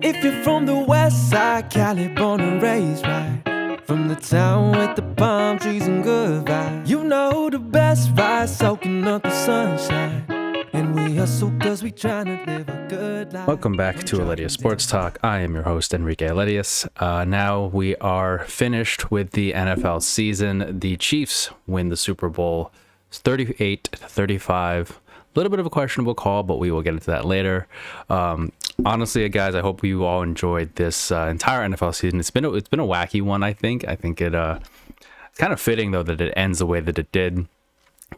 If you're from the west side, Cali, born and raised, right? From the town with the palm trees and good vibes. You know the best ride, soaking up the sunshine. And we hustle cause we tryna live a good life. Welcome back to Aledius Sports Talk. I am your host, Enrique Aledius. Now we are finished with the NFL season. The Chiefs win the Super Bowl 38-35. A little bit of a questionable call, but we will get into that later. Honestly, guys, I hope you all enjoyed this entire NFL season. It's been a wacky one, I think. I think it's kind of fitting, though, that it ends the way that it did.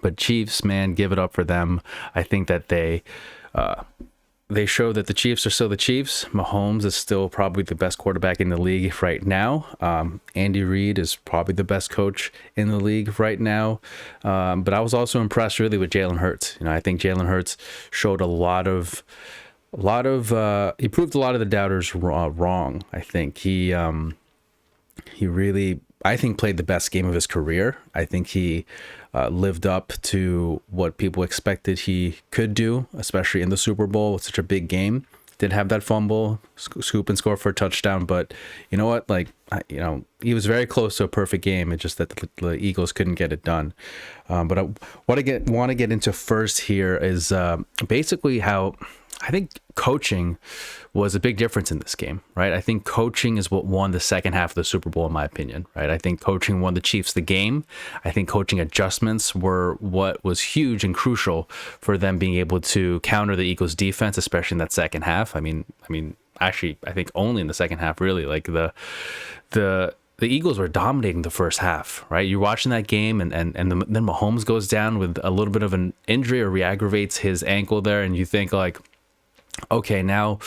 But Chiefs, man, give it up for them. I think that they show that the Chiefs are still the Chiefs. Mahomes is still probably the best quarterback in the league right now. Andy Reid is probably the best coach in the league right now. But I was also impressed really with Jalen Hurts. I think Jalen Hurts showed he proved a lot of the doubters wrong. I think he really, played the best game of his career. I think he lived up to what people expected he could do, especially in the Super Bowl. It's such a big game. Did have that fumble, scoop and score for a touchdown, but you know what? He was very close to a perfect game. It's just that the Eagles couldn't get it done. But what I want to get into first here is basically how I think coaching was a big difference in this game, right? I think coaching is what won the second half of the Super Bowl, in my opinion, right? I think coaching won the Chiefs the game. I think coaching adjustments were what was huge and crucial for them being able to counter the Eagles' defense, especially in that second half. Actually, I think only in the second half, really. Like the Eagles were dominating the first half, right? You're watching that game, and then Mahomes goes down with a little bit of an injury or re-aggravates his ankle there, and you think okay, now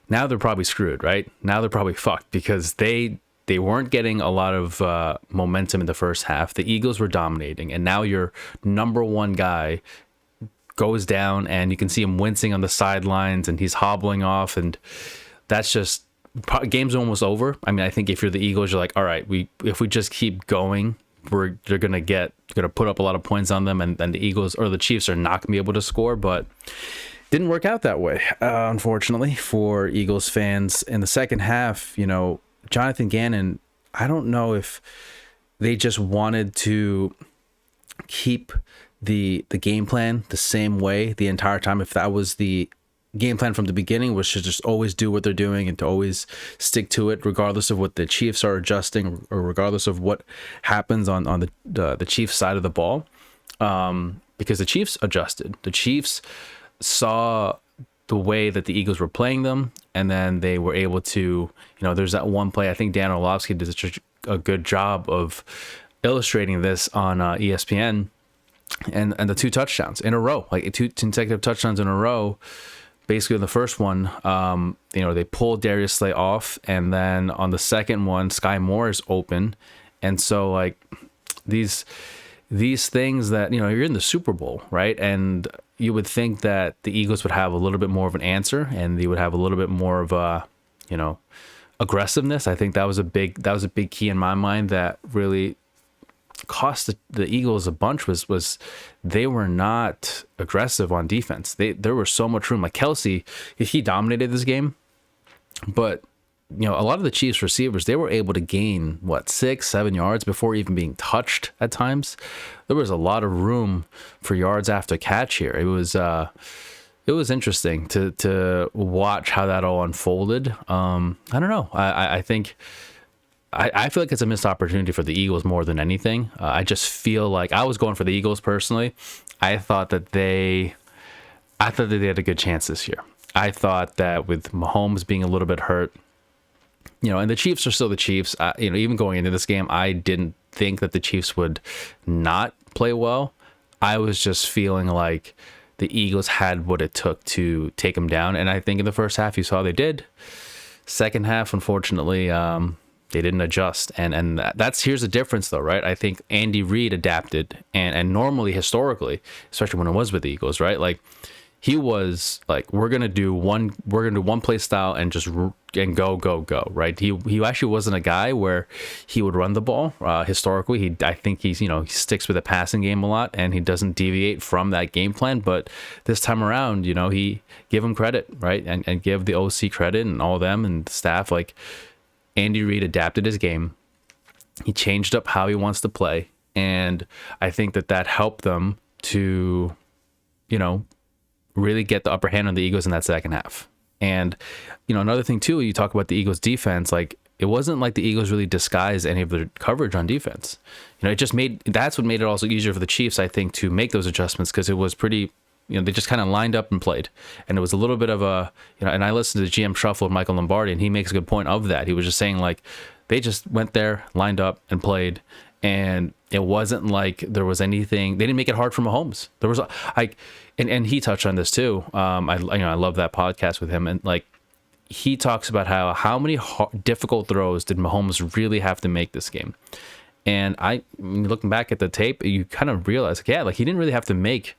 they're probably screwed, right? Now they're probably fucked because they weren't getting a lot of momentum in the first half. The Eagles were dominating, and now your number one guy goes down, and you can see him wincing on the sidelines, and he's hobbling off, and that's just game's almost over. I think if you're the Eagles, you're like, all right, if we just keep going, they're gonna put up a lot of points on them, and the Eagles or the Chiefs are not gonna be able to score, but didn't work out that way, unfortunately, for Eagles fans. In the second half, Jonathan Gannon, I don't know if they just wanted to keep the game plan the same way the entire time. If that was the game plan from the beginning, was to just always do what they're doing and to always stick to it, regardless of what the Chiefs are adjusting or regardless of what happens on the Chiefs side of the ball. Because the Chiefs adjusted. The Chiefs saw the way that the Eagles were playing them, and then they were able to, there's that one play, I think Dan Orlovsky did such a good job of illustrating this on ESPN, and the two touchdowns in a row, like two consecutive touchdowns in a row. Basically, the first one, they pulled Darius Slay off, and then on the second one, Sky Moore is open, and so these things that, you're in the Super Bowl, right? And you would think that the Eagles would have a little bit more of an answer, and they would have a little bit more of aggressiveness. I think that was a big key in my mind that really cost the Eagles a bunch was they were not aggressive on defense. There was so much room. Like Kelsey, he dominated this game, but a lot of the Chiefs receivers, they were able to gain 6-7 yards before even being touched at times. There was a lot of room for yards after catch here. It was interesting to watch how that all unfolded. I don't know. I think I feel like it's a missed opportunity for the Eagles more than anything. I just feel like I was going for the Eagles personally. I thought that they had a good chance this year. I thought that with Mahomes being a little bit hurt, and the Chiefs are still the Chiefs. Even going into this game, I didn't think that the Chiefs would not play well. I was just feeling like the Eagles had what it took to take them down, and I think in the first half you saw they did. Second half, unfortunately, they didn't adjust, and here's the difference, though, right? I think Andy Reid adapted, and normally, historically, especially when it was with the Eagles, right? he was like, we're gonna do one play style and just and go, right? He actually wasn't a guy where he would run the ball. Historically, I think he sticks with the passing game a lot, and he doesn't deviate from that game plan. But this time around, he give him credit, right, and give the OC credit and all them and the staff. Like, Andy Reid adapted his game. He changed up how he wants to play, and I think that helped them to, really get the upper hand on the Eagles in that second half. And, another thing too, you talk about the Eagles defense, like, it wasn't like the Eagles really disguised any of their coverage on defense. That's what made it also easier for the Chiefs, I think, to make those adjustments, because it was pretty, they just kind of lined up and played. And it was a little bit of a, and I listened to the GM Shuffle of Michael Lombardi, and he makes a good point of that. He was just saying, like, they just went there, lined up, and played. And it wasn't like there was anything. They didn't make it hard for Mahomes. There was and he touched on this too. I love that podcast with him, and like, he talks about how many difficult throws did Mahomes really have to make this game. And looking back at the tape, you kind of realize, he didn't really have to make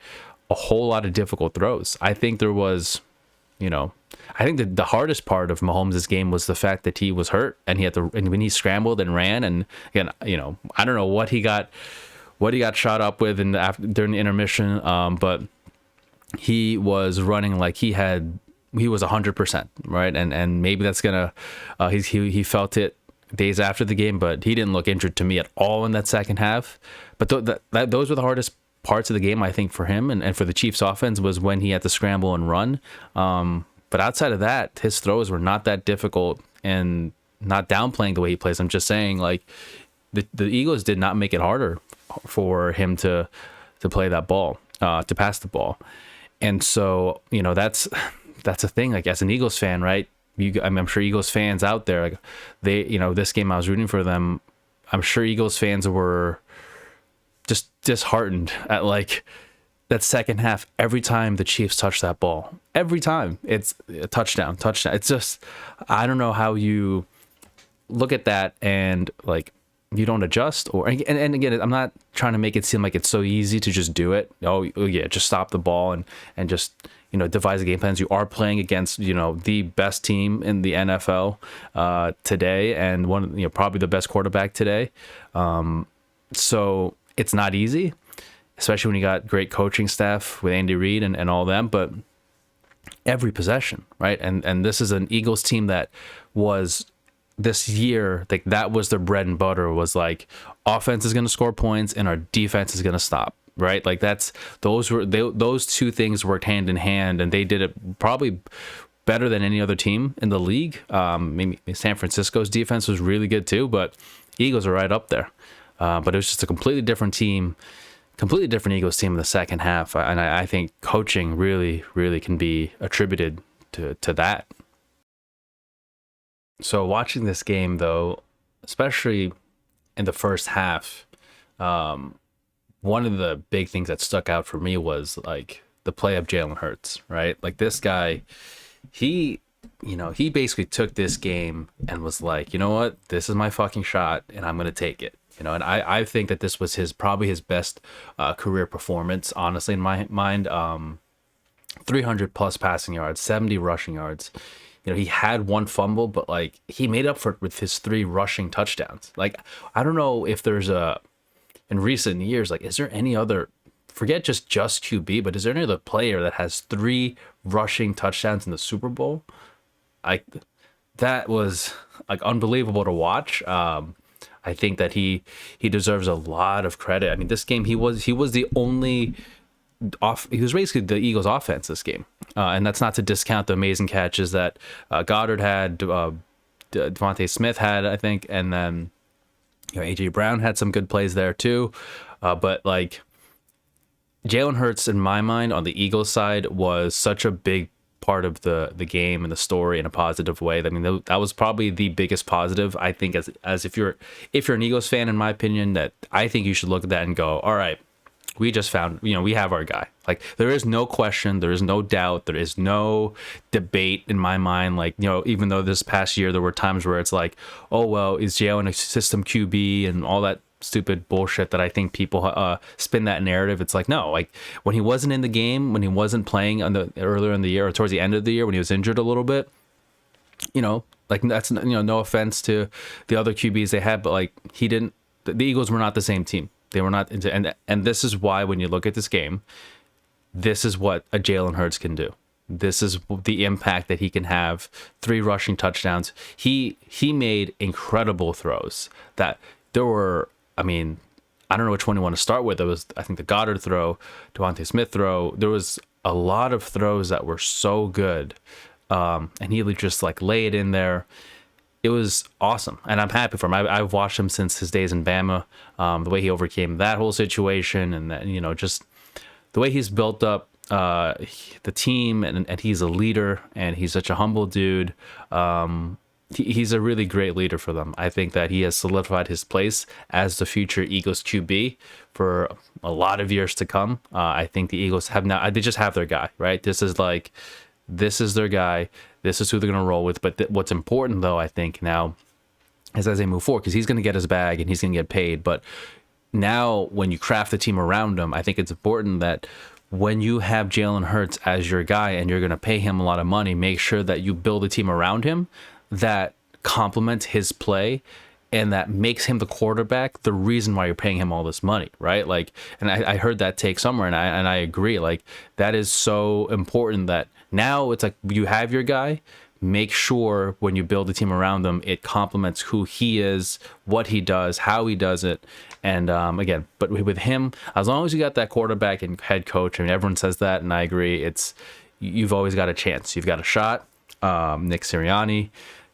a whole lot of difficult throws. I think there was, I think that the hardest part of Mahomes' game was the fact that he was hurt, and and when he scrambled and ran, and again, I don't know what he got shot up with during the intermission, but he was running like he was 100%, right? And maybe that's gonna, he felt it days after the game, but he didn't look injured to me at all in that second half. But those were the hardest parts of the game, I think, for him and for the Chiefs offense, was when he had to scramble and run. But outside of that, his throws were not that difficult, and not downplaying the way he plays. I'm just saying, like, the Eagles did not make it harder for him to play that ball, to pass the ball. And so, that's a thing, like, as an Eagles fan, right? I'm sure Eagles fans out there, like, they, this game I was rooting for them. I'm sure Eagles fans were just disheartened at, like, that second half. Every time the Chiefs touch that ball, every time it's a touchdown. It's just, I don't know how you look at that and, like, you don't adjust, and again, I'm not trying to make it seem like it's so easy to just do it. Oh yeah, just stop the ball and just, devise the game plans. You are playing against, the best team in the NFL today, and one, probably the best quarterback today. So it's not easy, especially when you got great coaching staff with Andy Reid and all them. But every possession, right? And this is an Eagles team that was, this year, like, that was their bread and butter, was like, offense is going to score points and our defense is going to stop, right? Like, those two things worked hand in hand, and they did it probably better than any other team in the league. Maybe San Francisco's defense was really good too, but Eagles are right up there. But it was just a completely different team, completely different Eagles team in the second half. And I think coaching really, really can be attributed to that. So watching this game, though, especially in the first half, one of the big things that stuck out for me was, like, the play of Jalen Hurts, right? Like, this guy, he basically took this game and was like, you know what, this is my fucking shot, and I'm going to take it. And I think that this was probably his best career performance, honestly, in my mind. 300 plus passing yards, 70 rushing yards. He had one fumble, but, like, he made up for it with his 3 rushing touchdowns. Like, I don't know if there's in recent years, like, is there any other, forget just QB, but is there any other player that has 3 rushing touchdowns in the Super Bowl? That was, like, unbelievable to watch. I think that he deserves a lot of credit. I mean, this game, he was the only he was basically the Eagles offense this game. And that's not to discount the amazing catches that Goddard had, Devontae Smith had, I think, and then AJ Brown had some good plays there too. But, like, Jalen Hurts, in my mind, on the Eagles side, was such a big part of the game and the story in a positive way. I mean, that was probably the biggest positive, I think, as if you're an Eagles fan, in my opinion, that I think you should look at that and go, all right, we just found, we have our guy. Like, there is no question, there is no doubt, there is no debate in my mind. Like, even though this past year there were times where it's like, oh, well, is Jalen a system QB and all that stupid bullshit that I think people spin that narrative. It's like, no, like when he wasn't in the game, when he wasn't playing earlier in the year or towards the end of the year when he was injured a little bit, like that's, no offense to the other QBs they had, but like he didn't. The Eagles were not the same team. They were not, and this is why when you look at this game, this is what a Jalen Hurts can do. This is the impact that he can have. 3 rushing touchdowns. He made incredible throws that there were. I mean, I don't know which one you want to start with. It was, I think, the Goddard throw, Devontae Smith throw. There was a lot of throws that were so good, and he would just like lay it in there. It was awesome, and I'm happy for him. I've watched him since his days in Bama. The way he overcame that whole situation, and that, just the way he's built up the team, and he's a leader, and he's such a humble dude. He's a really great leader for them. I think that he has solidified his place as the future Eagles QB for a lot of years to come. I think the Eagles have now, they just have their guy, right? This is their guy. This is who they're going to roll with. But what's important, though, I think now is as they move forward, because he's going to get his bag and he's going to get paid. But now when you craft the team around him, I think it's important that when you have Jalen Hurts as your guy and you're going to pay him a lot of money, make sure that you build a team around him that complements his play and that makes him the quarterback, the reason why you're paying him all this money, right? Like, and I heard that take somewhere, and I agree. Like, that is so important that now it's like you have your guy. Make sure when you build a team around them, it complements who he is, what he does, how he does it. And again, but with him, as long as you got that quarterback and head coach, I mean, everyone says that, and I agree. You've always got a chance. You've got a shot. Nick Sirianni,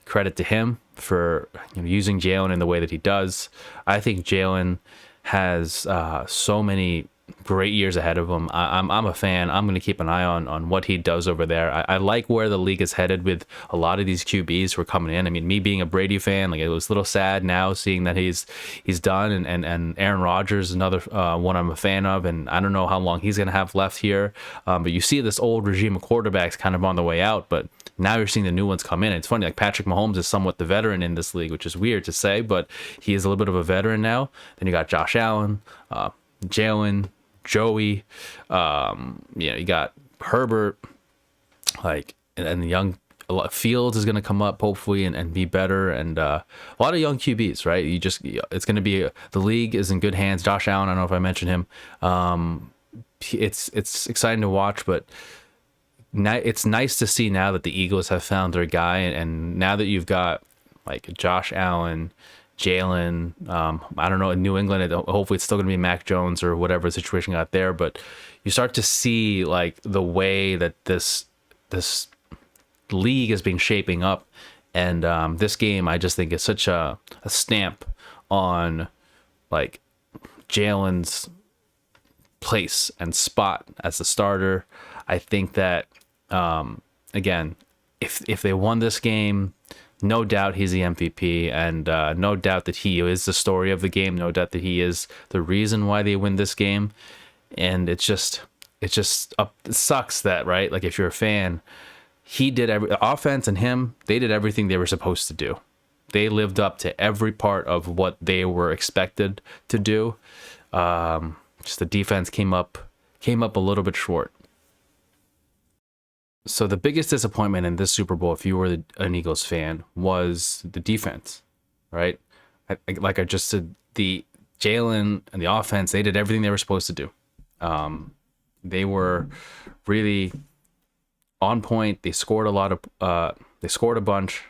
credit to him for using Jalen in the way that he does. I think Jalen has so many great years ahead of him. I'm a fan. I'm going to keep an eye on what he does over there. I like where the league is headed with a lot of these QBs who are coming in. I mean, me being a Brady fan, like, it was a little sad now seeing that he's done, and Aaron Rodgers is another one I'm a fan of, and I don't know how long he's going to have left here. But you see this old regime of quarterbacks kind of on the way out, but now you're seeing the new ones come in. It's funny, like Patrick Mahomes is somewhat the veteran in this league, which is weird to say, but he is a little bit of a veteran now. Then you got Josh Allen, Jalen, Joey, you got Herbert, like, and the young Fields is going to come up hopefully and be better, and a lot of young QBs, right? It's going to be the league is in good hands. Josh Allen, I don't know if I mentioned him. It's exciting to watch, but it's nice to see now that the Eagles have found their guy, and now that you've got like Josh Allen, Jalen, I don't know, in New England, hopefully it's still going to be Mac Jones or whatever situation got there, but you start to see like the way that this league is being shaping up, and this game I just think is such a stamp on like Jalen's place and spot as the starter. I think that again, if they won this game, no doubt he's the MVP, and no doubt that he is the story of the game. No doubt that he is the reason why they win this game. And it sucks that, right? Like, if you're a fan, he did the offense and him, they did everything they were supposed to do. They lived up to every part of what they were expected to do. Just the defense came up a little bit short. So the biggest disappointment in this Super Bowl, if you were an Eagles fan, was the defense, right? Like I just said, the Jalen and the offense, they did everything they were supposed to do. They were really on point. They scored they scored a bunch,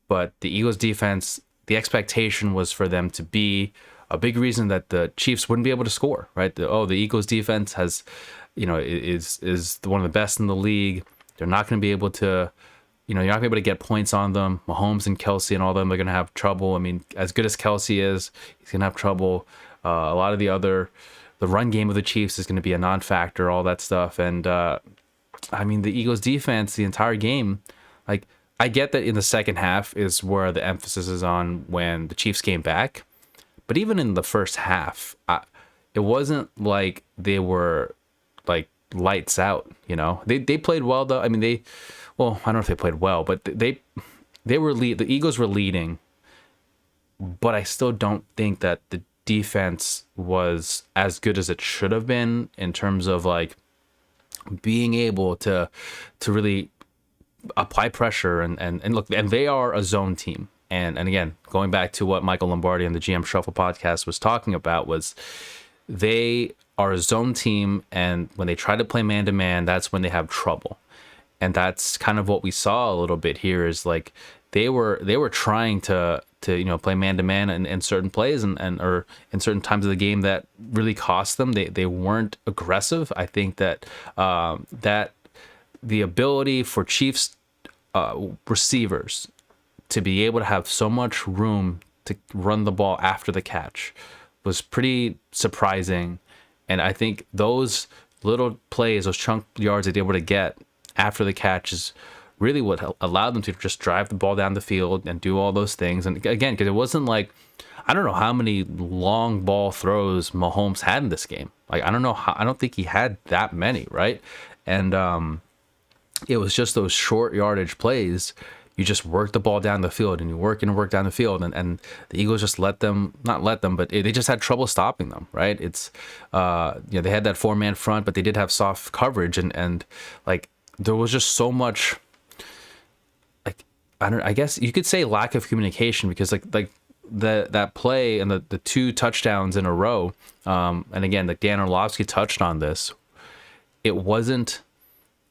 but the Eagles defense, the expectation was for them to be a big reason that the Chiefs wouldn't be able to score, right? The Eagles defense has, is one of the best in the league. They're not going to be able to, you're not going to be able to get points on them. Mahomes and Kelsey and all them are going to have trouble. I mean, as good as Kelsey is, he's going to have trouble. A lot of the run game of the Chiefs is going to be a non-factor, all that stuff. And I mean, the Eagles defense, the entire game, like, I get that in the second half is where the emphasis is on when the Chiefs came back. But even in the first half, it wasn't like they were like lights out, They played well, though. I mean, I don't know if they played well, but the Eagles were leading, but I still don't think that defense was as good as it should have been in terms of like being able to really apply pressure and look, and they are a zone team. And again, going back to what Michael Lombardi on the GM Shuffle podcast was talking about, was they are a zone team, and when they try to play man to man, that's when they have trouble. And that's kind of what we saw a little bit here, is like they were trying to play man to man in certain plays and or in certain times of the game that really cost them. They weren't aggressive. I think that that the ability for Chiefs receivers to be able to have so much room to run the ball after the catch was pretty surprising. And I think those little plays, those chunk yards that they were able to get after the catch is really what allowed them to just drive the ball down the field and do all those things. And again, because it wasn't like, I don't know how many long ball throws Mahomes had in this game. Like, I don't think he had that many, right? And it was just those short yardage plays. You just work the ball down the field, and you work down the field, and the Eagles just but they just had trouble stopping them, right? It's, they had that 4-man front, but they did have soft coverage, and like, there was just so much, like, I guess you could say lack of communication, because like that play and the 2 touchdowns in a row, and again, like Dan Orlovsky touched on this, it wasn't,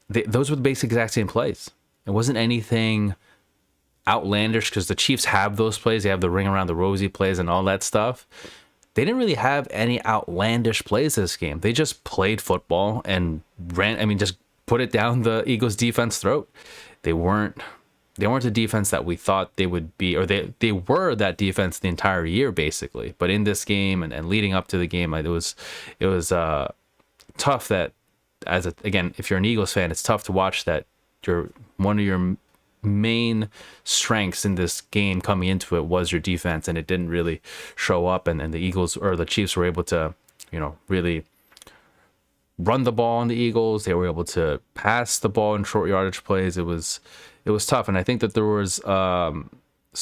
those were the basic exact same plays. It wasn't anything outlandish, because the Chiefs have those plays. They have the ring around the rosy plays and all that stuff. They didn't really have any outlandish plays this game. They just played football and just put it down the Eagles defense throat. They weren't the defense that we thought they would be, or they were that defense the entire year basically. But in this game and leading up to the game, it was tough that, again, if you're an Eagles fan, it's tough to watch that one of your main strengths in this game coming into it was your defense, and it didn't really show up, and the Eagles or the Chiefs were able to really run the ball on the Eagles. They were able to pass the ball in short yardage plays. It was tough, and I think that there was a lot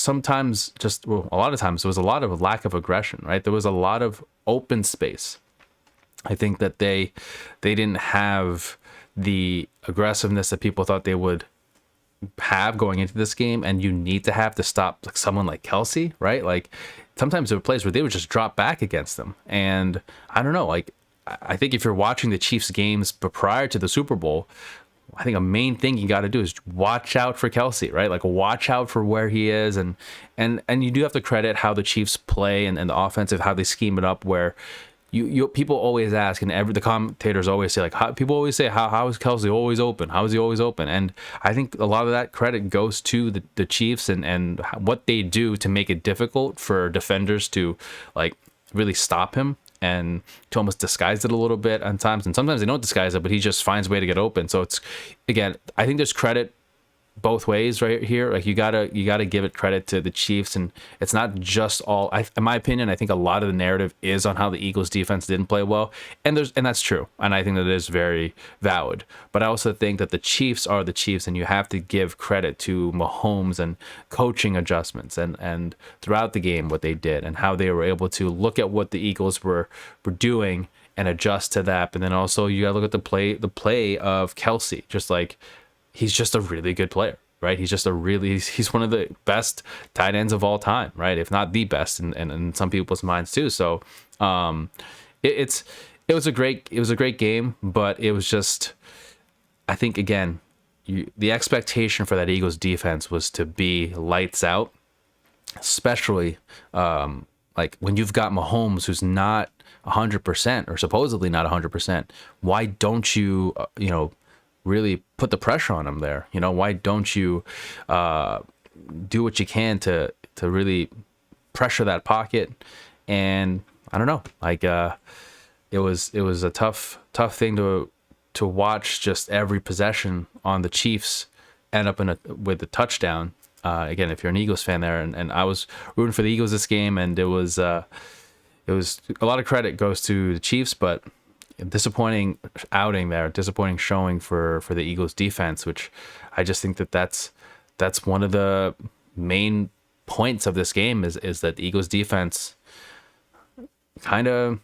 of times there was a lot of lack of aggression, right? There was a lot of open space. I think that they didn't have the aggressiveness that people thought they would have going into this game, and you need to have to stop like someone like Kelsey, right? Like, sometimes there were plays where they would just drop back against them, and I don't know, like, I think if you're watching the Chiefs games prior to the Super Bowl, I think a main thing you got to do is watch out for Kelsey, right? Like, watch out for where he is, and you do have to credit how the Chiefs play and the offensive, how they scheme it up, where you people always ask, and the commentators always say, like, how is Kelsey always open? How is he always open? And I think a lot of that credit goes to the Chiefs and what they do to make it difficult for defenders to like really stop him, and to almost disguise it a little bit at times. And sometimes they don't disguise it, but he just finds a way to get open. So it's, again, I think there's credit both ways right here. Like, you gotta give it credit to the Chiefs, and it's not just all. In my opinion, I think a lot of the narrative is on how the Eagles defense didn't play well, and that's true, and I think that is very valid. But I also think that the Chiefs are the Chiefs, and you have to give credit to Mahomes and coaching adjustments and throughout the game what they did and how they were able to look at what the Eagles were doing and adjust to that. And then also you gotta look at the play of Kelsey, just like. He's just a really good player, right? He's one of the best tight ends of all time, right? If not the best in some people's minds too. So it was a great game, but it was just, I think, again, the expectation for that Eagles defense was to be lights out, especially like when you've got Mahomes, who's not 100% or supposedly not 100%. Why don't you really put the pressure on him there? Why don't you do what you can to really pressure that pocket? And I don't know, like it was a tough thing to watch, just every possession on the Chiefs end up with a touchdown. Again, if you're an Eagles fan there, and I was rooting for the Eagles this game, and it was a lot of credit goes to the Chiefs, but disappointing outing there, disappointing showing for the Eagles defense, which I just think that's one of the main points of this game is that the Eagles defense kind of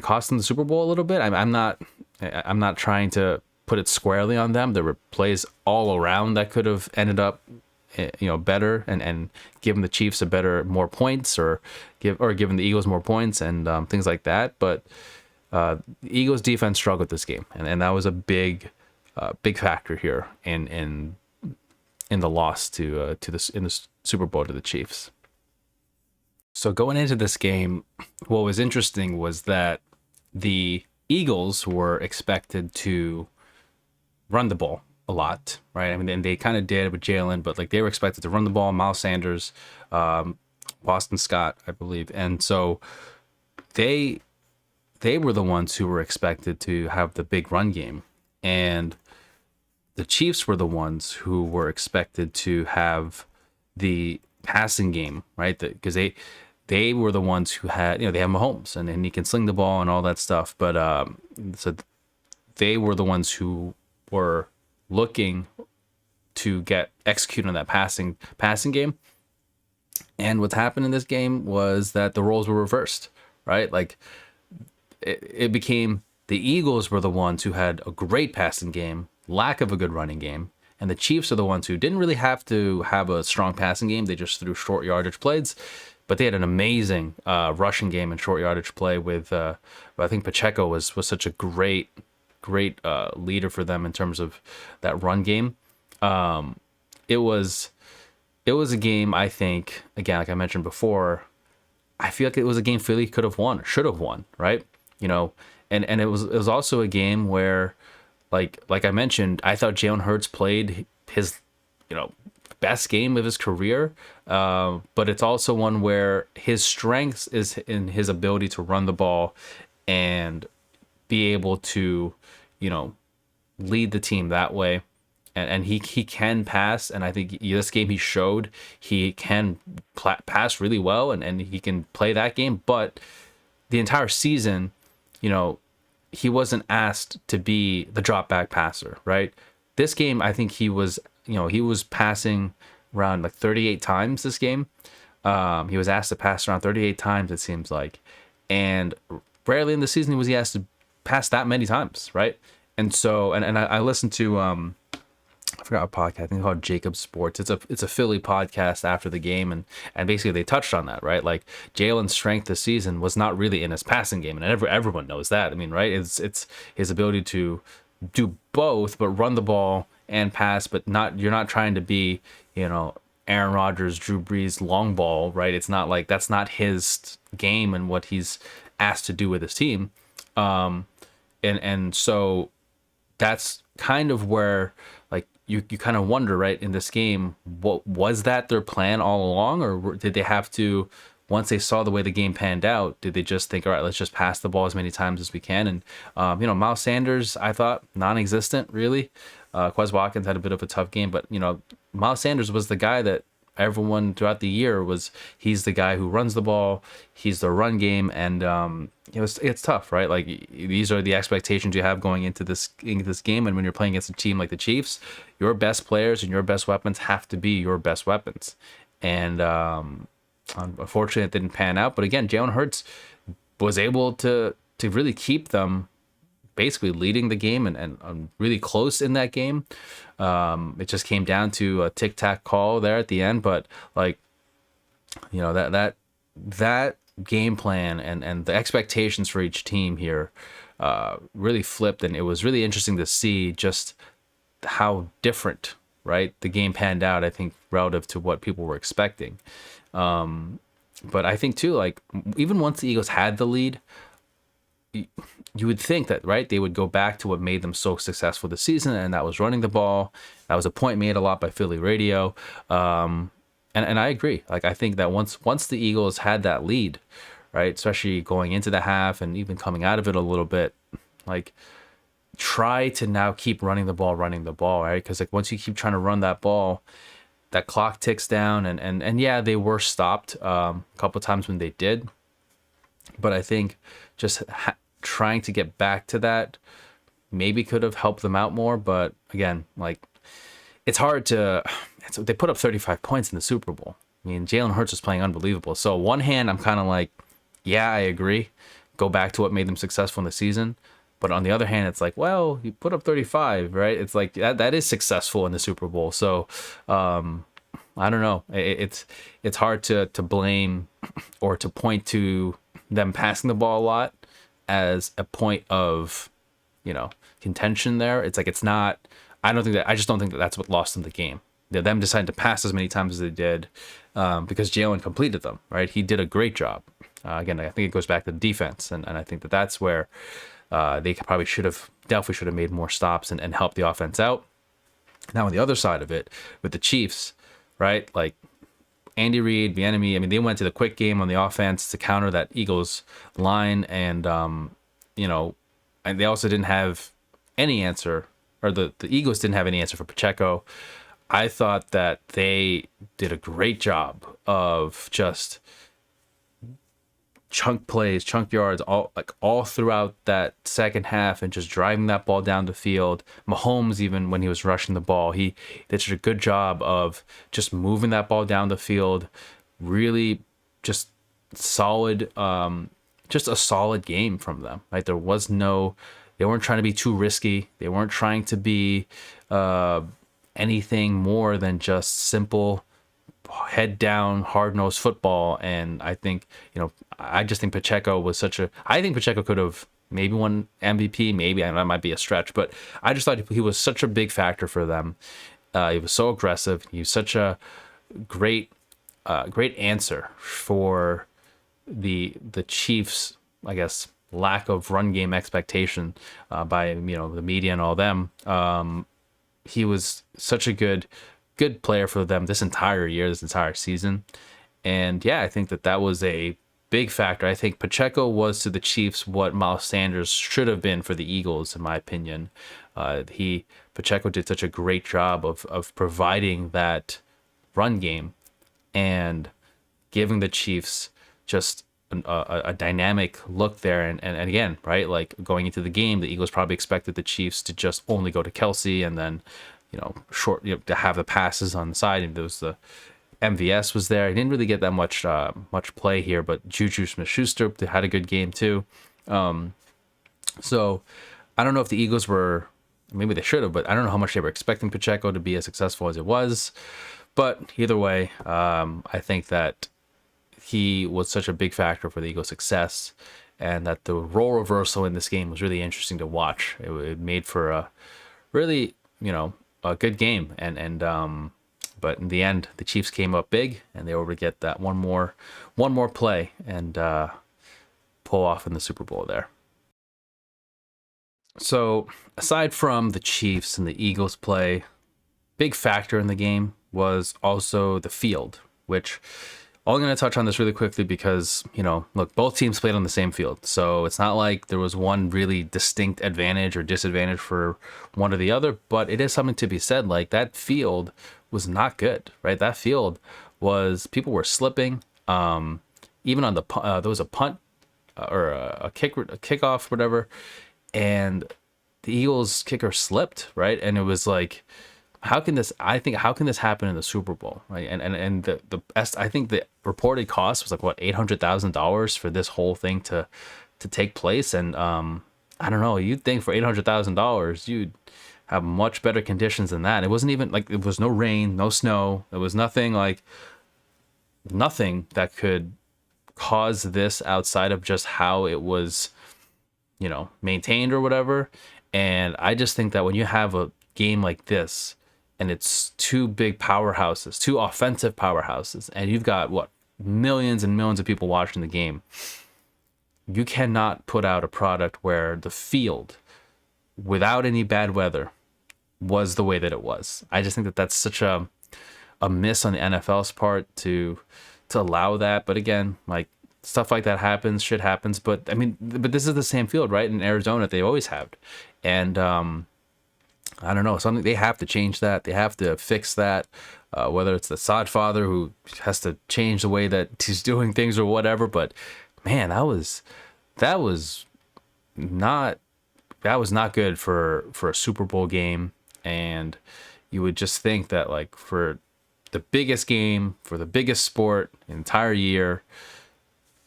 cost them the Super Bowl a little bit. I'm not trying to put it squarely on them. There were plays all around that could have ended up, better and given the Chiefs more points, or given the Eagles more points, and things like that. But the Eagles defense struggled this game, and that was a big factor here in the loss to the Super Bowl to the Chiefs. So going into this game, what was interesting was that the Eagles were expected to run the ball a lot, right? I mean, and they kind of did with Jalen, but like they were expected to run the ball. Miles Sanders, Boston Scott, I believe, and so they were the ones who were expected to have the big run game, and the Chiefs were the ones who were expected to have the passing game, right? Because they were the ones who had, they have Mahomes, and he can sling the ball and all that stuff. But so they were the ones who were looking to execute on that passing game. And what happened in this game was that the roles were reversed, right? Like it became the Eagles were the ones who had a great passing game, lack of a good running game, and the Chiefs are the ones who didn't really have to have a strong passing game. They just threw short yardage plays, but they had an amazing rushing game and short yardage play with I think Pacheco was such a great leader for them in terms of that run game. It was a game, I think, again, like I mentioned before, I feel like it was a game Philly could have won, or should have won, right? And it was also a game where, like I mentioned, I thought Jalen Hurts played his, best game of his career. But it's also one where his strengths is in his ability to run the ball and be able to, lead the team that way. And he can pass, and I think this game he showed he can pass really well, and he can play that game. But the entire season, he wasn't asked to be the drop back passer, right? This game, I think he was passing around like 38 times this game. He was asked to pass around 38 times, it seems like. And rarely in the season was he asked to pass that many times, right? And so, and I listened to, I forgot a podcast, I think called Jacob Sports. It's a Philly podcast after the game, and basically they touched on that, right? Like Jalen's strength this season was not really in his passing game, and everyone knows that. I mean, right? It's his ability to do both, but run the ball and pass, but you're not trying to be, Aaron Rodgers, Drew Brees, long ball, right? It's not like that's not his game and what he's asked to do with his team. And so that's kind of where, like, you kind of wonder, right, in this game, what was that their plan all along, or did they have to, once they saw the way the game panned out, did they just think, all right, let's just pass the ball as many times as we can? And Miles Sanders, I thought non-existent really. Quez Watkins had a bit of a tough game, but Miles Sanders was the guy that everyone throughout the year he's the guy who runs the ball, he's the run game, and it's tough, right? Like, these are the expectations you have going into this game, and when you're playing against a team like the Chiefs, your best players and your best weapons have to be your best weapons. And unfortunately, it didn't pan out. But again, Jalen Hurts was able to really keep them basically leading the game and really close in that game. It just came down to a tic-tac call there at the end, but like, that game plan and the expectations for each team here really flipped, and it was really interesting to see just how different, right, the game panned out, I think, relative to what people were expecting. But I think too, like, even once the Eagles had the lead, you would think that, right, they would go back to what made them so successful this season, and that was running the ball. That was a point made a lot by Philly radio. And I agree. Like, I think that once the Eagles had that lead, right, especially going into the half and even coming out of it a little bit, like, try to now keep running the ball, right? Because, like, once you keep trying to run that ball, that clock ticks down, and yeah, they were stopped a couple of times when they did. But I think just trying to get back to that maybe could have helped them out more. But again, like, it's hard they put up 35 points in the Super Bowl. I mean, Jalen Hurts was playing unbelievable. So on one hand, I'm kind of like, Yeah, I agree. Go back to what made them successful in the season. But on the other hand, it's like, well, you put up 35, right? It's like that is successful in the Super Bowl. So I don't know. It's hard to blame or to point to them passing the ball a lot as a point of, contention there. It's like it's not. I just don't think that that's what lost them the game. Them deciding to pass as many times as they did because Jalen completed them, right? He did a great job. Again, I think it goes back to the defense, and I think that that's where they probably definitely should have made more stops and helped the offense out. Now on the other side of it, with the Chiefs, right? Like Andy Reid, the enemy. I mean, they went to the quick game on the offense to counter that Eagles line, and and they also didn't have any answer, or the Eagles didn't have any answer for Pacheco. I thought that they did a great job of just chunk plays, chunk yards, all throughout that second half, and just driving that ball down the field. Mahomes, even when he was rushing the ball, he did such a good job of just moving that ball down the field. Really, just solid, just a solid game from them. Right, they weren't trying to be too risky. They weren't trying to be anything more than just simple head down, hard nosed football. And I think, I just think Pacheco was I think Pacheco could have maybe won MVP, maybe, and that might be a stretch, but I just thought he was such a big factor for them. He was so aggressive. He was such a great answer for the Chiefs, I guess, lack of run game expectation by, the media and all them. He was such a good player for them this entire year, this entire season. And yeah, I think that was a big factor. I think Pacheco was to the Chiefs what Miles Sanders should have been for the Eagles, in my opinion. Pacheco did such a great job of providing that run game and giving the Chiefs just a dynamic look there. And again, right, like going into the game, the Eagles probably expected the Chiefs to just only go to Kelsey and then to have the passes on the side. And there was the MVS was there. He didn't really get that much play here, but Juju Smith-Schuster had a good game too. So I don't know if the Eagles were, maybe they should have, but I don't know how much they were expecting Pacheco to be as successful as it was. But either way, I think that he was such a big factor for the Eagles' success, and that the role reversal in this game was really interesting to watch. It made for a really, a good game, but in the end, the Chiefs came up big, and they were able to get that one more play and pull off in the Super Bowl there. So aside from the Chiefs and the Eagles play, big factor in the game was also the field, which I'm going to touch on this really quickly because, look, both teams played on the same field. So it's not like there was one really distinct advantage or disadvantage for one or the other, but it is something to be said. Like, that field was not good, right? That field people were slipping. Even on there was a punt or a kickoff, whatever, and the Eagles kicker slipped, right? And it was like, how can this happen in the Super Bowl, right? And I think the reported cost was like what, $800,000 for this whole thing to take place. And I don't know, you'd think for $800,000 you'd have much better conditions than that. It wasn't even like, it was no rain, no snow. There was nothing that could cause this outside of just how it was, maintained or whatever. And I just think that when you have a game like this, and it's two big powerhouses, two offensive powerhouses, and you've got millions and millions of people watching the game, you cannot put out a product where the field, without any bad weather, was the way that it was. I just think that that's such a miss on the NFL's part to allow that. But again, like, stuff like that happens, shit happens. But I mean, this is the same field, right, in Arizona, they always have. And I don't know, something, they have to change that. They have to fix that. Whether it's the sod father who has to change the way that he's doing things or whatever. But man, that was not good for a Super Bowl game. And you would just think that, like, for the biggest game, for the biggest sport the entire year,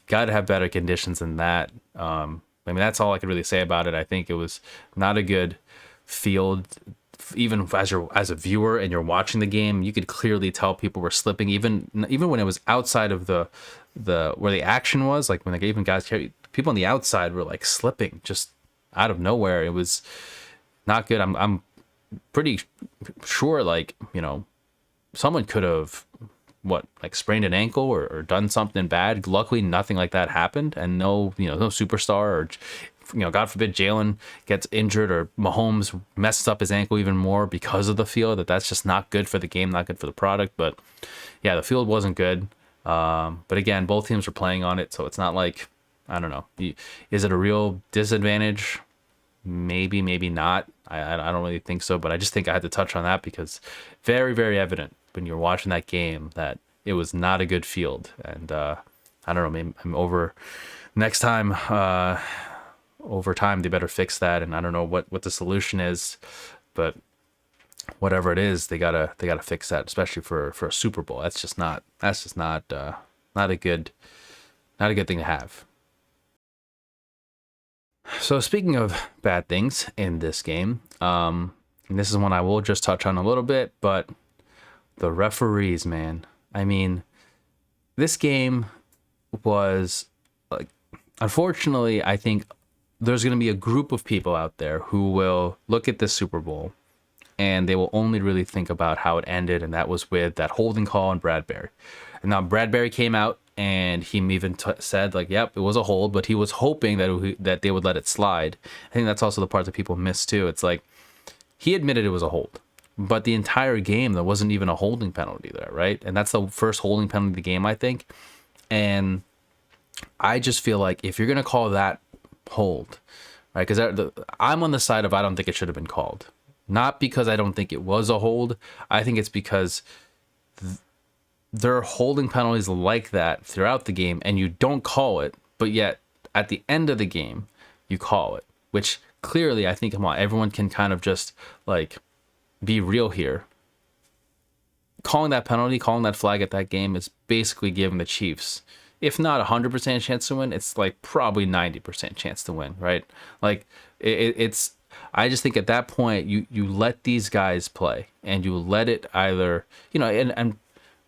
got to have better conditions than that. I mean, that's all I could really say about it. I think it was not a good field. Even as a viewer and you're watching the game, you could clearly tell people were slipping. Even when it was outside of the where the action was, like when they even guys, people on the outside were like slipping just out of nowhere. It was not good. I'm pretty sure, like, you know, someone could have like sprained an ankle or done something bad. Luckily, nothing like that happened, and no superstar or, you know, God forbid Jalen gets injured or Mahomes messes up his ankle even more because of the field. That's just not good for the game, not good for the product. But yeah, the field wasn't good. But again, both teams were playing on it, so it's not like, I don't know. Is it a real disadvantage? Maybe, maybe not. I don't really think so, but I just think I had to touch on that because very, very evident when you're watching that game that it was not a good field. And I don't know, maybe I'm over next time. Over time they better fix that, and I don't know what the solution is, but whatever it is, they gotta fix that, especially for a Super Bowl. That's just not a good thing to have. So speaking of bad things in this game, and this is one I will just touch on a little bit, but the referees, man. I mean, this game was like, unfortunately, I think there's going to be a group of people out there who will look at this Super Bowl and they will only really think about how it ended, and that was with that holding call on Bradbury. And now Bradbury came out and he even said, like, yep, it was a hold, but he was hoping that they would let it slide. I think that's also the part that people miss too. It's like, he admitted it was a hold, but the entire game, there wasn't even a holding penalty there, right? And that's the first holding penalty of the game, I think. And I just feel like if you're going to call that hold, right? Because I'm on the side of I don't think it should have been called. Not because I don't think it was a hold. I think it's because there are holding penalties like that throughout the game and you don't call it, but yet at the end of the game, you call it. Which clearly, I think, come on, everyone can kind of just like be real here. Calling that penalty, calling that flag at that game is basically giving the Chiefs, if not 100% chance to win, it's like probably 90% chance to win, right? Like it's, I just think at that point you let these guys play and you let it either, you know, and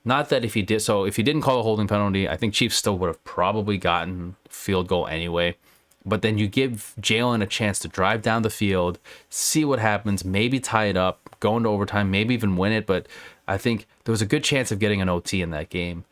not that if he didn't call a holding penalty, I think Chiefs still would have probably gotten field goal anyway. But then you give Jalen a chance to drive down the field, see what happens, maybe tie it up, go into overtime, maybe even win it. But I think there was a good chance of getting an OT in that game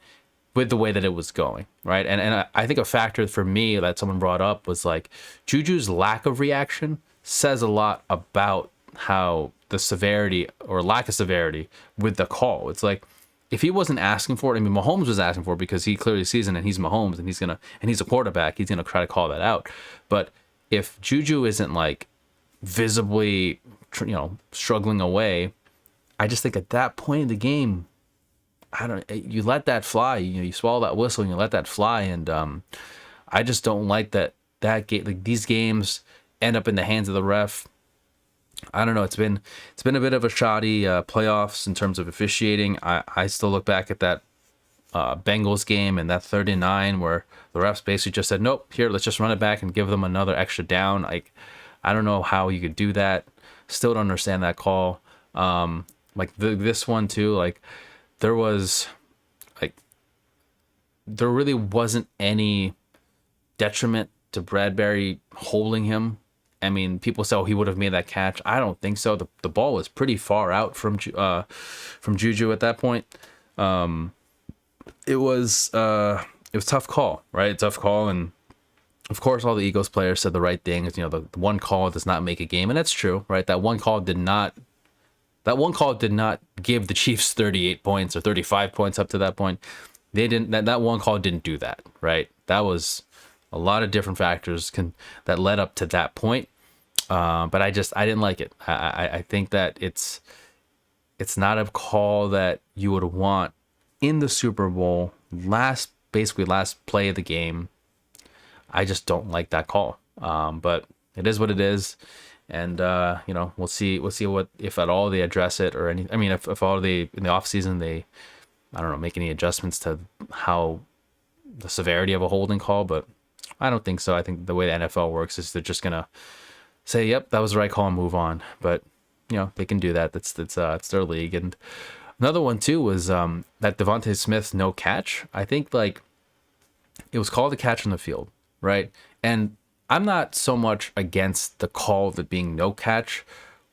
with the way that it was going, right? And I think a factor for me that someone brought up was like Juju's lack of reaction says a lot about how the severity or lack of severity with the call. It's like, if he wasn't asking for it, I mean, Mahomes was asking for it because he clearly sees it and he's Mahomes and he's a quarterback. He's going to try to call that out. But if Juju isn't like visibly, struggling away, I just think at that point in the game, you let that fly. You swallow that whistle and you let that fly. And I just don't like that game. Like these games end up in the hands of the ref. I don't know. It's been a bit of a shoddy playoffs in terms of officiating. I still look back at that Bengals game and that 39 where the refs basically just said, nope, here, let's just run it back and give them another extra down. Like, I don't know how you could do that. Still don't understand that call. This one too, like there really wasn't any detriment to Bradbury holding him. I mean, people say, he would have made that catch. I don't think so. The ball was pretty far out from Juju at that point. It was a tough call, right? A tough call, and of course, all the Eagles players said the right thing. The one call does not make a game, and that's true, right? That one call did not give the Chiefs 38 points or 35 points up to that point. They didn't. That one call didn't do that, right? That was a lot of different factors that led up to that point. But I didn't like it. I think that it's not a call that you would want in the Super Bowl, last play of the game. I just don't like that call. But it is what it is. And we'll see what, if at all, they address it or any. I mean, if all in the off season they, I don't know, make any adjustments to how the severity of a holding call, but I don't think so. I think the way the NFL works is they're just gonna say, "Yep, that was the right call," and move on. But they can do that. It's their league. And another one too was that Devontae Smith no catch. I think like it was called a catch on the field, right? And I'm not so much against the call of it being no catch.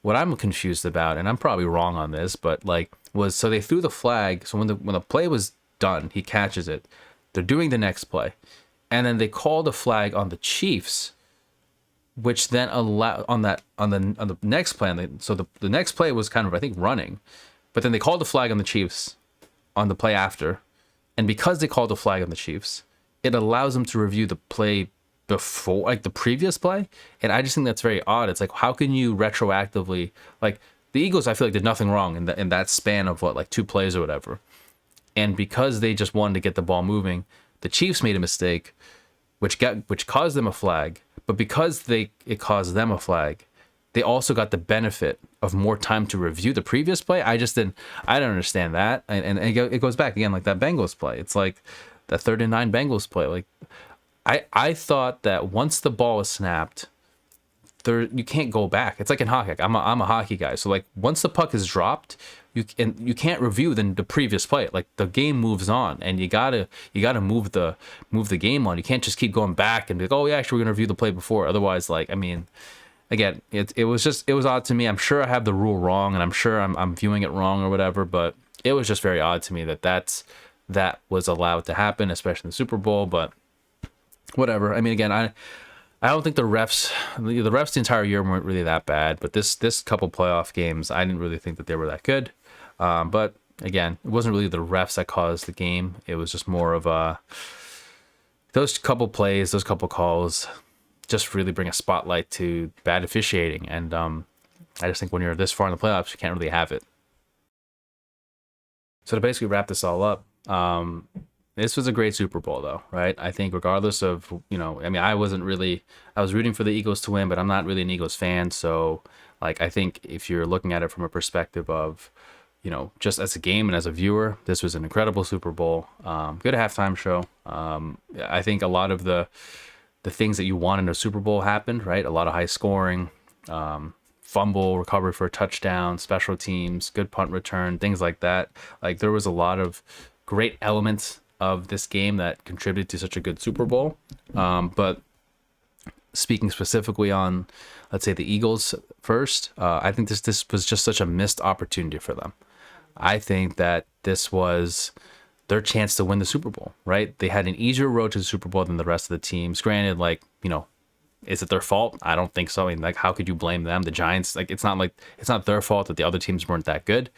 What I'm confused about, and I'm probably wrong on this, but like was so they threw the flag. So when the play was done, he catches it. They're doing the next play. And then they called a flag on the Chiefs, which then allow on the next play. So the next play was kind of, I think, running, but then they called the flag on the Chiefs on the play after, and because they called the flag on the Chiefs, it allows them to review the play before, like the previous play. And I just think that's very odd. It's like, how can you retroactively, like the Eagles, I feel like did nothing wrong in that span of like 2 plays or whatever, and because they just wanted to get the ball moving, the Chiefs made a mistake, which caused them a flag. But because it caused them a flag, they also got the benefit of more time to review the previous play. I don't understand that. And it goes back again, like that Bengals play. It's like that 3rd and 9 Bengals play. Like I thought that once the ball is snapped, you can't go back. It's like in hockey. I'm a hockey guy. So like once the puck is dropped, you can't review the previous play. Like the game moves on, and you gotta move the game on. You can't just keep going back and be like, oh yeah, actually we're gonna review the play before. Otherwise, like, I mean, again, it was odd to me. I'm sure I have the rule wrong, and I'm sure I'm viewing it wrong or whatever. But it was just very odd to me that was allowed to happen, especially in the Super Bowl. But whatever. I mean, again, I don't think the refs the entire year weren't really that bad, but this couple playoff games, I didn't really think that they were that good. But again, it wasn't really the refs that caused the game. It was just more of those couple plays, those couple calls, just really bring a spotlight to bad officiating. And I just think when you're this far in the playoffs, you can't really have it. So to basically wrap this all up, this was a great Super Bowl, though, right? I think regardless of, I mean, I was rooting for the Eagles to win, but I'm not really an Eagles fan. So, like, I think if you're looking at it from a perspective of, just as a game and as a viewer, this was an incredible Super Bowl. Good halftime show. I think a lot of the things that you want in a Super Bowl happened, right? A lot of high scoring, fumble, recovery for a touchdown, special teams, good punt return, things like that. Like, there was a lot of great elements of this game that contributed to such a good Super Bowl. But speaking specifically on, let's say, the Eagles first, I think this was just such a missed opportunity for them. I think that this was their chance to win the Super Bowl, right? They had an easier road to the Super Bowl than the rest of the teams. Granted, like, is it their fault? I don't think so. I mean, like, how could you blame them? The Giants, like, it's not their fault that the other teams weren't that good.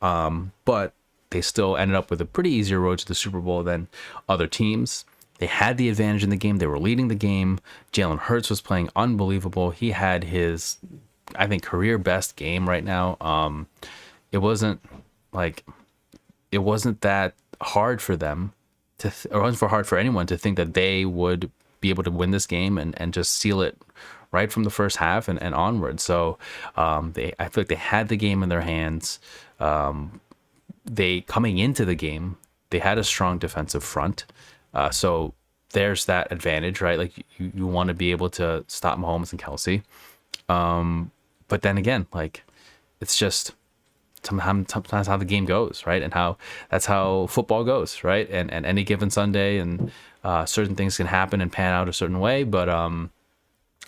But they still ended up with a pretty easier road to the Super Bowl than other teams. They had the advantage in the game. They were leading the game. Jalen Hurts was playing unbelievable. He had his, I think, career best game right now. It wasn't that hard for them or it wasn't hard for anyone to think that they would be able to win this game and just seal it right from the first half and onward. So I feel like they had the game in their hands. They coming into the game, they had a strong defensive front. So there's that advantage, right? Like you want to be able to stop Mahomes and Kelsey. But then again, like it's just sometimes how the game goes, right? And that's how football goes, right? And any given Sunday and certain things can happen and pan out a certain way. But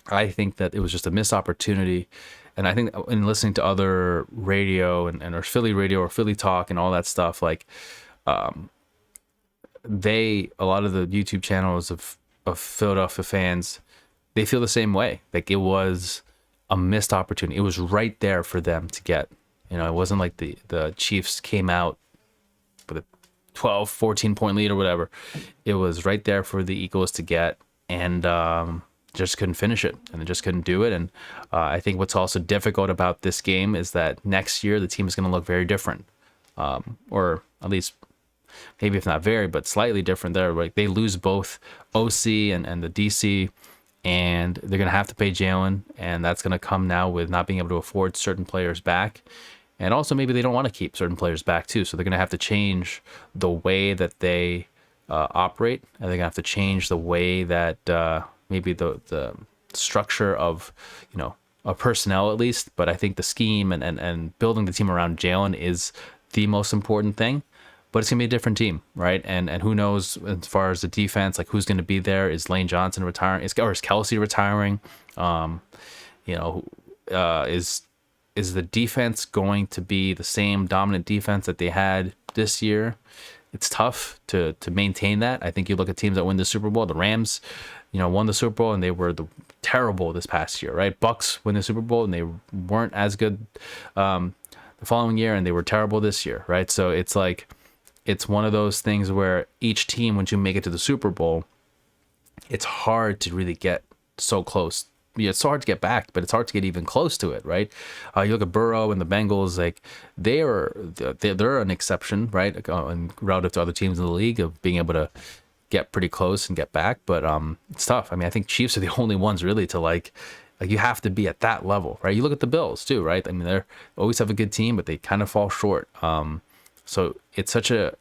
I think that it was just a missed opportunity. And I think in listening to other radio and or Philly radio or Philly talk and all that stuff, like a lot of the YouTube channels of Philadelphia fans, they feel the same way. Like it was a missed opportunity. It was right there for them to get. It wasn't like the Chiefs came out with a 12, 14-point lead or whatever. It was right there for the Eagles to get, and just couldn't finish it, and they just couldn't do it. And I think what's also difficult about this game is that next year the team is going to look very different, or at least maybe if not very, but slightly different there. Like they lose both OC and the DC, and they're going to have to pay Jalen, and that's going to come now with not being able to afford certain players back. And also maybe they don't want to keep certain players back too, so they're going to have to change the way that they operate. I think I have to change the way that maybe the structure of, a personnel at least. But I think the scheme and building the team around Jalen is the most important thing. But it's gonna be a different team, right? And who knows as far as the defense, like who's gonna be there? Is Lane Johnson retiring? Is Kelsey retiring? You know, is the defense going to be the same dominant defense that they had this year? It's tough to maintain that. I think you look at teams that win the Super Bowl. The Rams, won the Super Bowl and they were terrible this past year, right? Bucks win the Super Bowl and they weren't as good the following year, and they were terrible this year, right? So it's like, it's one of those things where each team, once you make it to the Super Bowl, it's hard to really get so close. Yeah, it's so hard to get back, but it's hard to get even close to it, right? You look at Burrow and the Bengals, like they're an exception, right? And relative to other teams in the league of being able to get pretty close and get back, but it's tough. I mean, I think Chiefs are the only ones really to like you have to be at that level, right? You look at the Bills too, right? I mean, they always have a good team, but they kind of fall short. So it's such a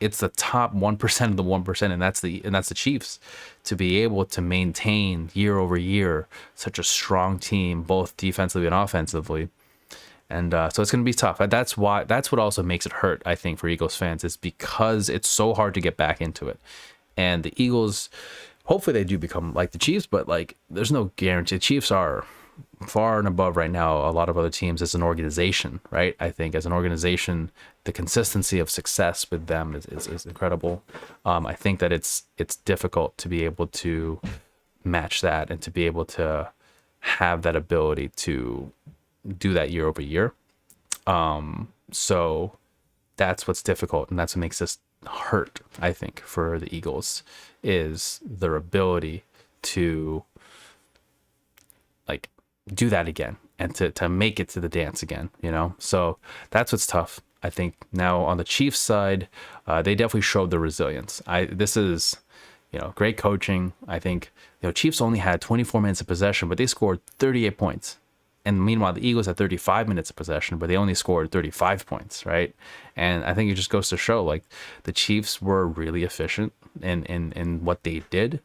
it's the top 1% of the 1%, and that's the Chiefs, to be able to maintain year over year such a strong team, both defensively and offensively. And so it's going to be tough. That's what also makes it hurt, I think, for Eagles fans, is because it's so hard to get back into it. And the Eagles, hopefully they do become like the Chiefs, but like there's no guarantee. The Chiefs are far and above right now a lot of other teams as an organization, right? I think as an organization, the consistency of success with them is incredible. I think that it's difficult to be able to match that and to be able to have that ability to do that year over year. So that's what's difficult, and that's what makes this hurt, I think, for the Eagles, is their ability to like do that again and to make it to the dance again, so that's what's tough. I think now on the Chiefs side, they definitely showed the resilience. This is great coaching. I think Chiefs only had 24 minutes of possession, but they scored 38 points. And meanwhile, the Eagles had 35 minutes of possession, but they only scored 35 points, right? And I think it just goes to show, like, the Chiefs were really efficient in what they did.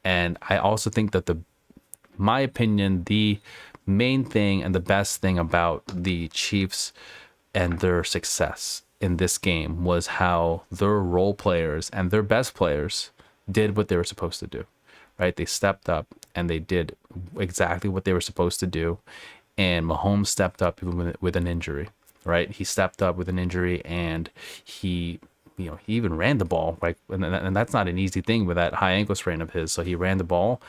And I also think that my opinion, the main thing and the best thing about the Chiefs and their success in this game was how their role players and their best players did what they were supposed to do, right? They stepped up and they did exactly what they were supposed to do. And Mahomes stepped up even with an injury, right? He stepped up with an injury, and he even ran the ball, right? And that's not an easy thing with that high ankle sprain of his. So he ran the ball.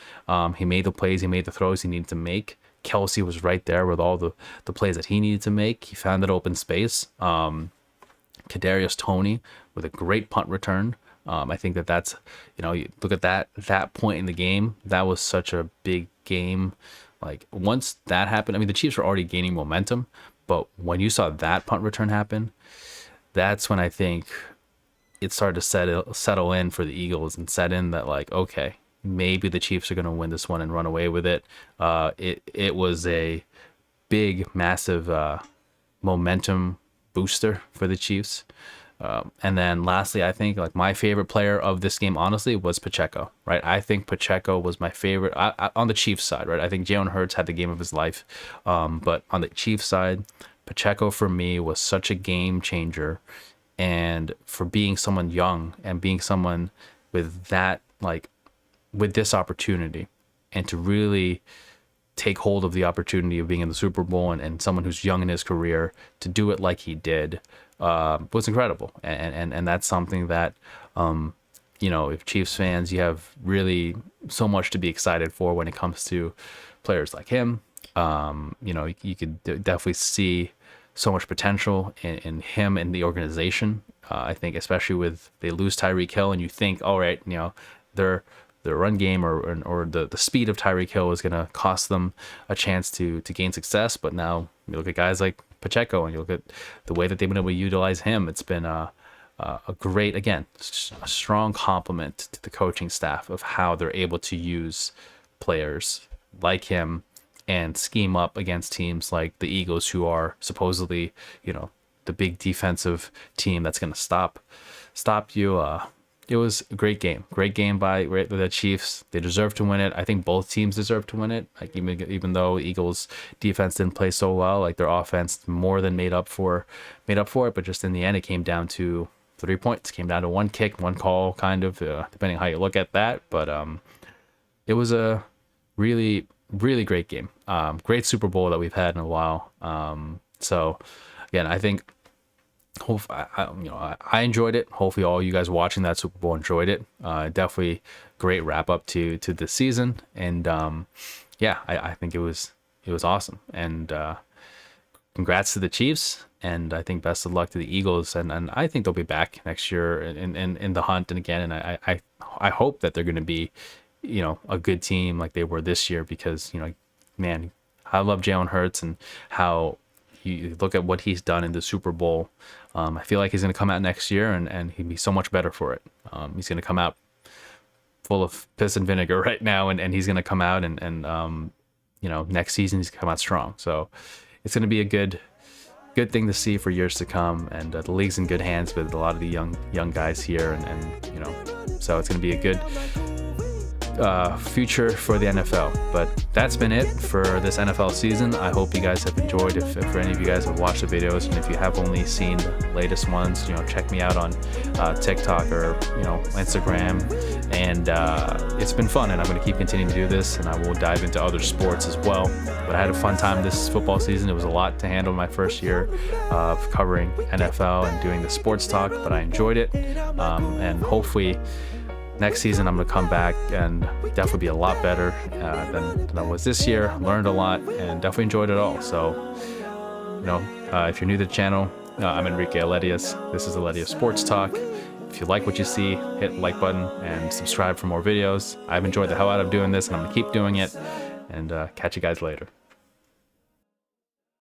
He made the plays. He made the throws he needed to make. Kelsey was right there with all the plays that he needed to make. He found that open space. Kadarius Toney with a great punt return. I think that's, you look at that point in the game, that was such a big game. Like, once that happened, I mean, the Chiefs were already gaining momentum, but when you saw that punt return happen, that's when I think it started to settle in for the Eagles and set in that, like, okay, maybe the Chiefs are going to win this one and run away with it. It was a big, massive momentum booster for the Chiefs. And then lastly, I think, like, my favorite player of this game, honestly, was Pacheco, right? I think Pacheco was my favorite on the Chiefs side, right? I think Jalen Hurts had the game of his life. But on the Chiefs side, Pacheco for me was such a game changer. And for being someone young and being someone with that, like, with this opportunity, and to really take hold of the opportunity of being in the Super Bowl, and someone who's young in his career to do it like he did, was incredible. And that's something that, if Chiefs fans, you have really so much to be excited for when it comes to players like him. You could definitely see so much potential in him and the organization. I think especially with, they lose Tyreek Hill, and you think, all right, their run game or the speed of Tyreek Hill is going to cost them a chance to gain success. But now you look at guys like Pacheco, and you look at the way that they've been able to utilize him. It's been a great, again, a strong compliment to the coaching staff of how they're able to use players like him and scheme up against teams like the Eagles, who are supposedly, the big defensive team that's going to stop stop you. It was a great game by the Chiefs. They deserve to win it. I think both teams deserve to win it. Like even though Eagles defense didn't play so well, like their offense more than made up for it. But just in the end, it came down to 3 points. It came down to one kick, one call, kind of depending how you look at that. But it was a really great game. Great Super Bowl that we've had in a while. So again, I think. I enjoyed it. Hopefully, all you guys watching that Super Bowl enjoyed it. Definitely great wrap up to the season, and I think it was awesome. And congrats to the Chiefs, and I think best of luck to the Eagles. And I think they'll be back next year in the hunt and again. And I hope that they're going to be, a good team like they were this year, because man, I love Jalen Hurts and how. You look at what he's done in the Super Bowl. I feel like he's going to come out next year and he'd be so much better for it. He's going to come out full of piss and vinegar right now, and he's going to come out and next season he's going to come out strong. So it's going to be a good thing to see for years to come. And the league's in good hands with a lot of the young guys here, and so it's going to be a good future for the NFL. But that's been it for this NFL season. I hope you guys have enjoyed. If any of you guys have watched the videos, and if you have only seen the latest ones, check me out on TikTok or Instagram. And it's been fun, and I'm going to keep continuing to do this, and I will dive into other sports as well. But I had a fun time this football season. It was a lot to handle my first year of covering NFL and doing the sports talk, but I enjoyed it. And hopefully next season, I'm going to come back and definitely be a lot better than I was this year. Learned a lot and definitely enjoyed it all. So, if you're new to the channel, I'm Enrique Aledius. This is Aledius Sports Talk. If you like what you see, hit the like button and subscribe for more videos. I've enjoyed the hell out of doing this, and I'm going to keep doing it. And catch you guys later.